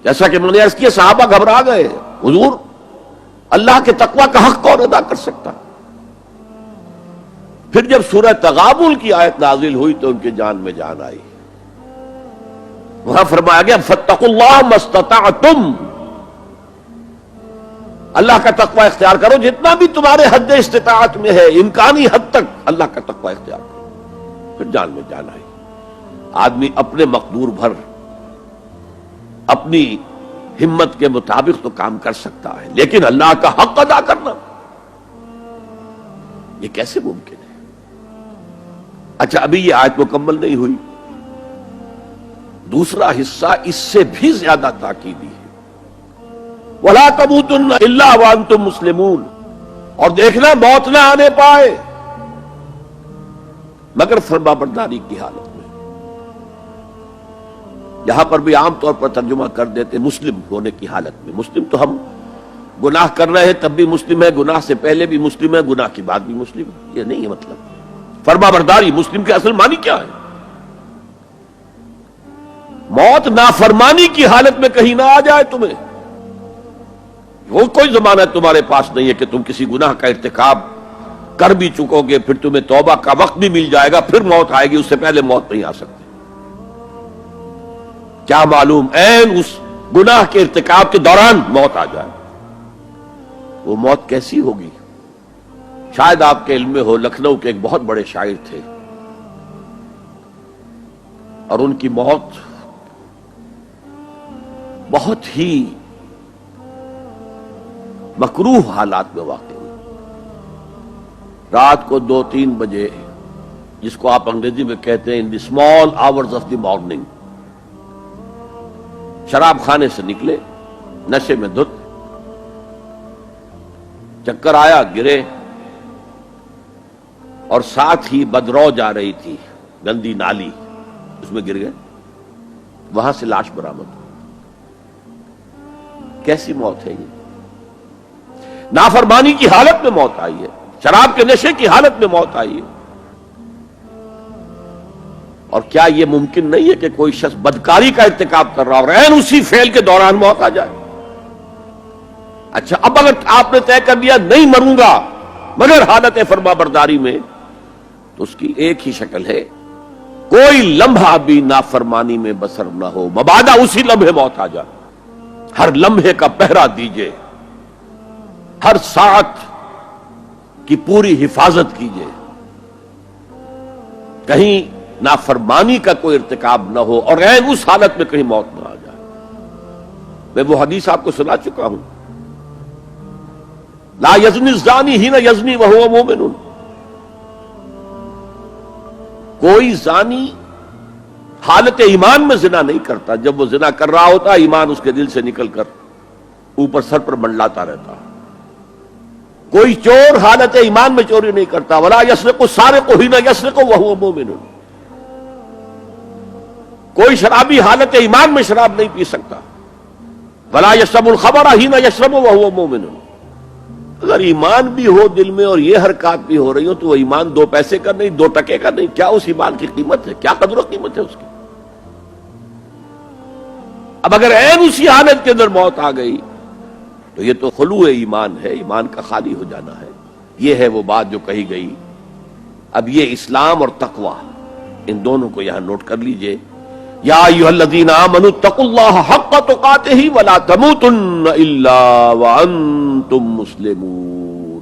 جیسا کہ میں نے عرض کیا صحابہ گھبرا گئے، حضور اللہ کے تقوی کا حق کون ادا کر سکتا؟ پھر جب سورہ تغابن کی آیت نازل ہوئی تو ان کے جان میں جان آئی. وہاں فرمایا گیا فاتقوا اللہ ما استطعتم، اللہ کا تقوی اختیار کرو جتنا بھی تمہارے حد استطاعت میں ہے، امکانی حد تک اللہ کا تقوی اختیار کرو. پھر جان میں جان آئی. آدمی اپنے مقدور بھر اپنی ہمت کے مطابق تو کام کر سکتا ہے، لیکن اللہ کا حق ادا کرنا یہ کیسے ممکن ہے؟ اچھا، ابھی یہ آیت مکمل نہیں ہوئی. دوسرا حصہ اس سے بھی زیادہ تاکیدی ہے. وَلَا تَمُوتُنَّ إِلَّا وَأَنْتُمْ مُسْلِمُونَ، اور دیکھنا موت نہ آنے پائے مگر فرمانبرداری کی حالت میں. یہاں پر بھی عام طور پر ترجمہ کر دیتے مسلم ہونے کی حالت میں. مسلم تو ہم گناہ کر رہے ہیں تب بھی مسلم ہے، گناہ سے پہلے بھی مسلم ہے، گناہ کے بعد بھی مسلم ہے. یہ نہیں ہے مطلب. فرمانبرداری مسلم کے اصل معنی کیا ہے؟ موت نافرمانی کی حالت میں کہیں نہ آ جائے تمہیں. وہ کوئی ضمانت تمہارے پاس نہیں ہے کہ تم کسی گناہ کا ارتکاب کر بھی چکو گے، پھر تمہیں توبہ کا وقت بھی مل جائے گا، پھر موت آئے گی، اس سے پہلے موت نہیں آ سکتی. کیا معلوم عین اس گناہ کے ارتکاب کے دوران موت آ جائے. وہ موت کیسی ہوگی؟ شاید آپ کے علم میں ہو، لکھنؤ کے ایک بہت بڑے شاعر تھے اور ان کی موت بہت ہی مکروہ حالات میں واقع ہوئی. رات کو 2-3 بجے، جس کو آپ انگریزی میں کہتے ہیں in the small hours of the morning, شراب خانے سے نکلے، نشے میں دھت، چکر آیا، گرے، اور ساتھ ہی بدرو جا رہی تھی گندی نالی، اس میں گر گئے. وہاں سے لاش برآمد. کیسی موت ہے یہ؟ نافرمانی کی حالت میں موت آئی ہے، شراب کے نشے کی حالت میں موت آئی ہے. اور کیا یہ ممکن نہیں ہے کہ کوئی شخص بدکاری کا ارتکاب کر رہا اور عین اسی فعل کے دوران موت آ جائے؟ اچھا، اب اگر آپ نے طے کر لیا نہیں مروں گا مگر حالت فرمانبرداری میں، تو اس کی ایک ہی شکل ہے، کوئی لمحہ بھی نافرمانی میں بسر نہ ہو، مبادا اسی لمحے موت آ جائے. ہر لمحے کا پہرا دیجئے، ہر ساعت کی پوری حفاظت کیجئے، کہیں نافرمانی کا کوئی ارتکاب نہ ہو اور عین اس حالت میں کہیں موت نہ آ جائے. میں وہ حدیث آپ کو سنا چکا ہوں، لا یزنی الزانی حین یزنی وہو مومن. کوئی زانی حالت ایمان میں زنا نہیں کرتا، جب وہ زنا کر رہا ہوتا ایمان اس کے دل سے نکل کر اوپر سر پر منڈلاتا رہتا. کوئی چور حالت ایمان میں چوری نہیں کرتا. ولا یسرق السارق حین یسرق وہو مومن. کوئی شرابی حالت ایمان میں شراب نہیں پی سکتا. ولا یشرب الخمر حین یشرب وہو مومن. اگر ایمان بھی ہو دل میں اور یہ حرکات بھی ہو رہی ہو تو وہ ایمان 2 پیسے کا نہیں، 2 ٹکے کا نہیں. کیا اس ایمان کی قیمت ہے؟ کیا قدر و قیمت ہے اس کی؟ اب اگر عین اسی حالت کے اندر موت آ گئی تو یہ تو خلوع ایمان ہے، ایمان کا خالی ہو جانا ہے. یہ ہے وہ بات جو کہی گئی. اب یہ اسلام اور تقوی، ان دونوں کو یہاں نوٹ کر لیجئے. یا ایھا الذین آمنوا اتقوا اللہ حق تقاتہ ولا تموتن الا وانتم مسلمون.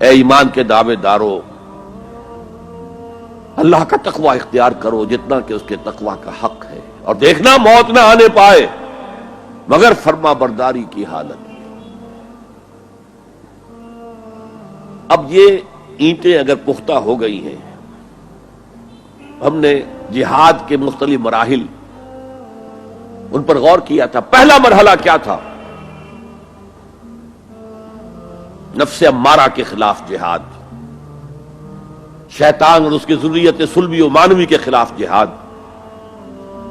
اے ایمان کے دعوے دارو، اللہ کا تقوی اختیار کرو جتنا کہ اس کے تقوی کا حق ہے، اور دیکھنا موت نہ آنے پائے مگر فرما برداری کی حالت میں. اب یہ اینٹیں اگر پختہ ہو گئی ہیں، ہم نے جہاد کے مختلف مراحل ان پر غور کیا تھا. پہلا مرحلہ کیا تھا؟ نفس امارہ کے خلاف جہاد، شیطان اور اس کی ذریت سلبی و مانوی کے خلاف جہاد،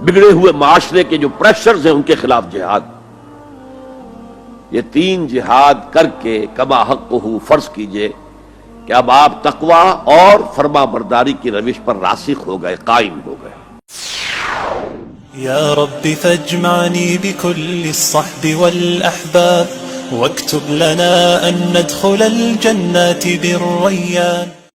بگڑے ہوئے معاشرے کے جو پریشرز ہیں ان کے خلاف جہاد. یہ 3 جہاد کر کے کما حقہ فرض کیجئے کہ اب آپ تقوی اور فرما برداری کی روش پر راسخ ہو گئے، قائم ہو گئے. يا رب فاجمعني بكل الصحب والأحباب واكتب لنا أن ندخل الجنات بالريان.